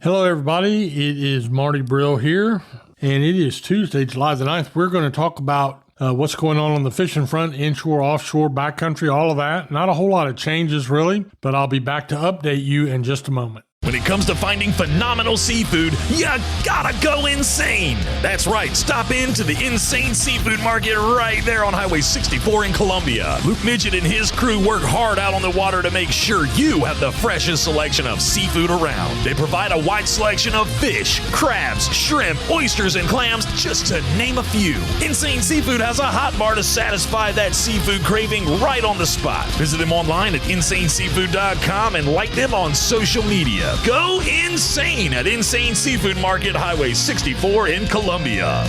Hello, everybody. It is Marty Brill here, and it is Tuesday, July the 9th. We're going to talk about what's going on the fishing front, inshore, offshore, backcountry, all of that. Not a whole lot of changes, really, but I'll be back to update you in just a moment. When it comes to finding phenomenal seafood, you gotta go insane. That's right, stop into the Insane Seafood Market right there on Highway 64 in Columbia. Luke Midget and his crew work hard out on the water to make sure you have the freshest selection of seafood around. They provide a wide selection of fish, crabs, shrimp, oysters, and clams, just to name a few. Insane Seafood has a hot bar to satisfy that seafood craving right on the spot. Visit them online at insaneseafood.com and like them on social media. Go insane at Insane Seafood Market, Highway 64 in Columbia.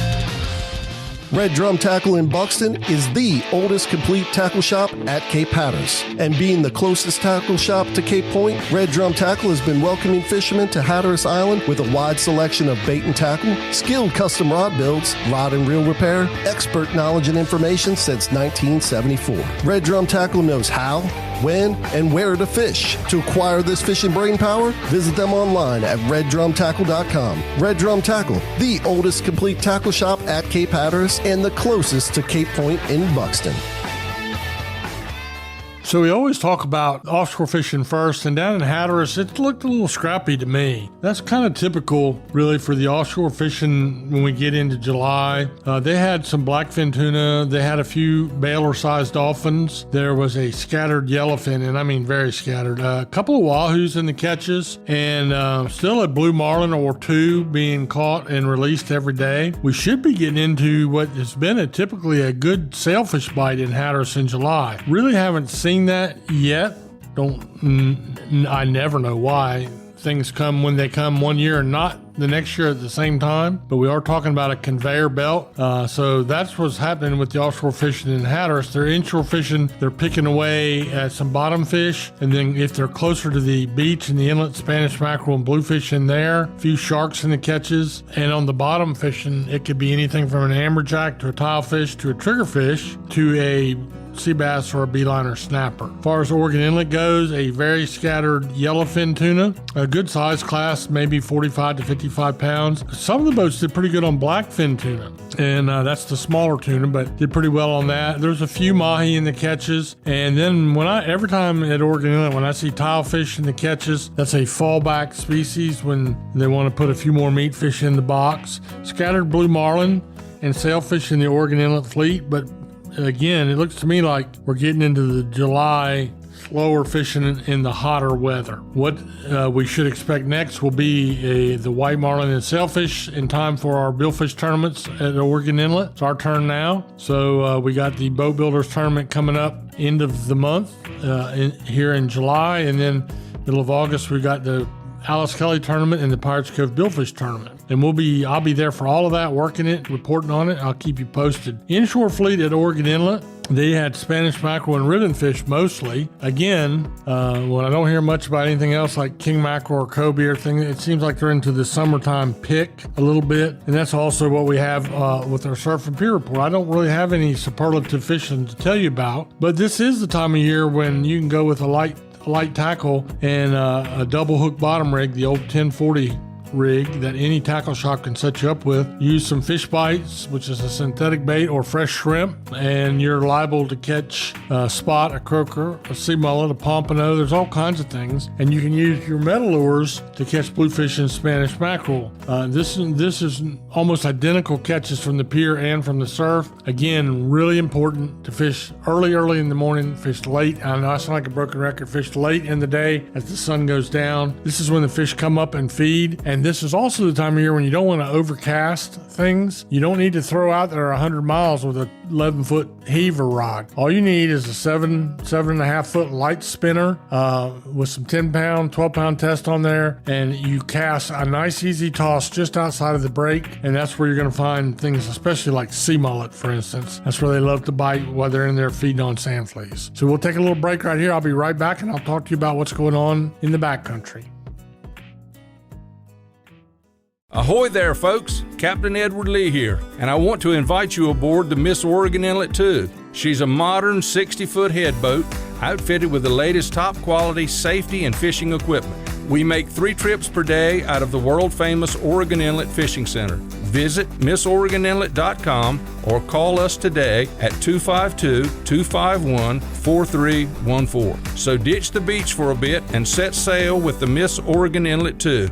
Red Drum Tackle in Buxton is the oldest complete tackle shop at Cape Hatteras. And being the closest tackle shop to Cape Point, Red Drum Tackle has been welcoming fishermen to Hatteras Island with a wide selection of bait and tackle, skilled custom rod builds, rod and reel repair, expert knowledge and information since 1974. Red Drum Tackle knows how, when, and where to fish. To acquire this fishing brain power, visit them online at reddrumtackle.com. Red Drum Tackle, the oldest complete tackle shop at Cape Hatteras and the closest to Cape Point in Buxton. So we always talk about offshore fishing first, and down in Hatteras, it looked a little scrappy to me. That's kind of typical, really, for the offshore fishing when we get into July. They had some blackfin tuna. They had a few Baylor-sized dolphins. There was a scattered yellowfin, and I mean very scattered. A couple of wahoos in the catches, and still a blue marlin or two being caught and released every day. We should be getting into what has been typically a good sailfish bite in Hatteras in July. Really haven't seen that yet. I never know why things come when they come one year and not the next year at the same time, but we are talking about a conveyor belt. So that's what's happening with the offshore fishing in Hatteras. They're inshore fishing, they're picking away at some bottom fish, and then if they're closer to the beach and the inlet, Spanish mackerel and bluefish in there, a few sharks in the catches, and on the bottom fishing, it could be anything from an amberjack to a tilefish to a triggerfish to a sea bass or a beeline or snapper. As far as Oregon Inlet goes, a very scattered yellowfin tuna, a good size class, maybe 45 to 55 pounds. Some of the boats did pretty good on blackfin tuna, and that's the smaller tuna, but did pretty well on that. There's a few mahi in the catches, and then every time at Oregon Inlet, when I see tilefish in the catches, that's a fallback species when they want to put a few more meat fish in the box. Scattered blue marlin and sailfish in the Oregon Inlet fleet, but again, it looks to me like we're getting into the July slower fishing in the hotter weather. What we should expect next will be the white marlin and sailfish in time for our billfish tournaments at Oregon Inlet. It's our turn now. So we got the Boat Builders tournament coming up end of the month here in July, and then middle of August we got the Alice Kelly tournament and the Pirates Cove Billfish tournament. And I'll be there for all of that, working it, reporting on it. I'll keep you posted. Inshore fleet at Oregon Inlet, they had Spanish mackerel and ribbonfish mostly. Again, when I don't hear much about anything else like king mackerel or cobia or thing, it seems like they're into the summertime pick a little bit. And that's also what we have with our surf and pier report. I don't really have any superlative fishing to tell you about, but this is the time of year when you can go with a light tackle and a double hook bottom rig, the old 1040 rig that any tackle shop can set you up with. Use some fish bites, which is a synthetic bait, or fresh shrimp, and you're liable to catch a spot, a croaker, a sea mullet, a pompano. There's all kinds of things, and you can use your metal lures to catch bluefish and Spanish mackerel. This is almost identical catches from the pier and from the surf. Again, really important to fish early in the morning, fish late. I know I sound like a broken record. Fish late in the day as the sun goes down. This is when the fish come up and feed, and this is also the time of year when you don't want to overcast things. You don't need to throw out there 100 miles with a 11-foot heaver rod. All you need is a 7.5 foot light spinner with some 10-pound, 12-pound test on there, and you cast a nice easy toss just outside of the break, and that's where you're going to find things, especially like sea mullet, for instance. That's where they love to bite while they're in there feeding on sand fleas. So we'll take a little break right here. I'll be right back, and I'll talk to you about what's going on in the backcountry. Ahoy there, folks. Captain Edward Lee here, and I want to invite you aboard the Miss Oregon Inlet 2. She's a modern 60-foot head boat outfitted with the latest top-quality safety and fishing equipment. We make 3 trips per day out of the world-famous Oregon Inlet Fishing Center. Visit MissOregonInlet.com or call us today at 252-251-4314. So ditch the beach for a bit and set sail with the Miss Oregon Inlet 2.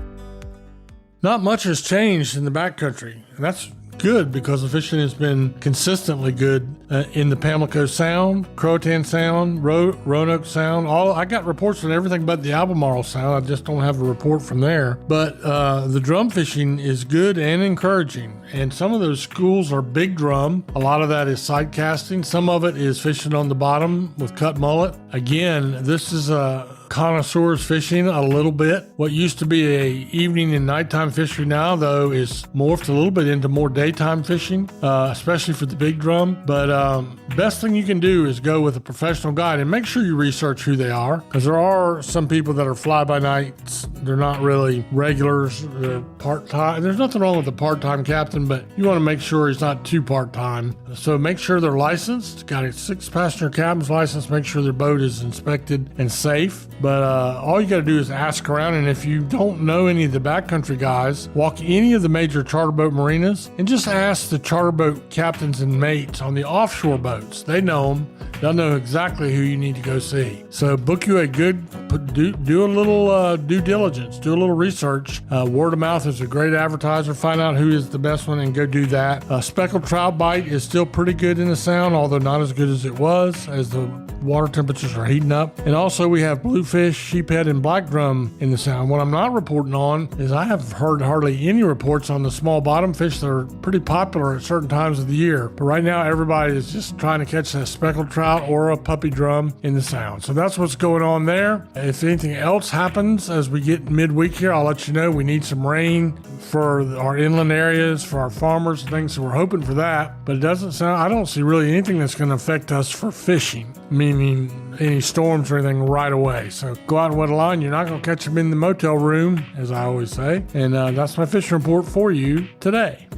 Not much has changed in the backcountry, and that's good because the fishing has been consistently good in the Pamlico Sound, Croatan Sound, Roanoke Sound. I got reports on everything but the Albemarle Sound. I just don't have a report from there. But the drum fishing is good and encouraging. And some of those schools are big drum. A lot of that is sight casting. Some of it is fishing on the bottom with cut mullet. Again, this is connoisseurs fishing a little bit. What used to be a evening and nighttime fishery now, though, is morphed a little bit into more daytime fishing, especially for the big drum. But best thing you can do is go with a professional guide and make sure you research who they are, because there are some people that are fly-by-nights. They're not really regulars. They're part-time. There's nothing wrong with a part-time captain, but you want to make sure he's not too part-time. So make sure they're licensed, got a 6-passenger captain's license, make sure their boat is inspected and safe. But all you got to do is ask around, and if you don't know any of the backcountry guys, walk any of the major charter boat marinas and just ask the charter boat captains and mates on the offshore boats. They know them. They'll know exactly who you need to go see. So book you a good, do a little due diligence, do a little research. Word of mouth is a great advertiser. Find out who is the best one and go do that. Speckled trout bite is still pretty good in the Sound, although not as good as it was as the water temperatures are heating up. And also we have bluefish, sheephead, and black drum in the Sound. What I'm not reporting on is I have heard hardly any reports on the small bottom fish that are pretty popular at certain times of the year. But right now everybody is just trying to catch a speckled trout or a puppy drum in the Sound. So that's what's going on there. If anything else happens as we get midweek here, I'll let you know. We need some rain for our inland areas, for our farmers and things, so we're hoping for that. But it doesn't sound, I don't see really anything that's going to affect us for fishing, meaning any storms or anything right away. So go out and wet a line. You're not going to catch them in the motel room, as I always say. And that's my fishing report for you today.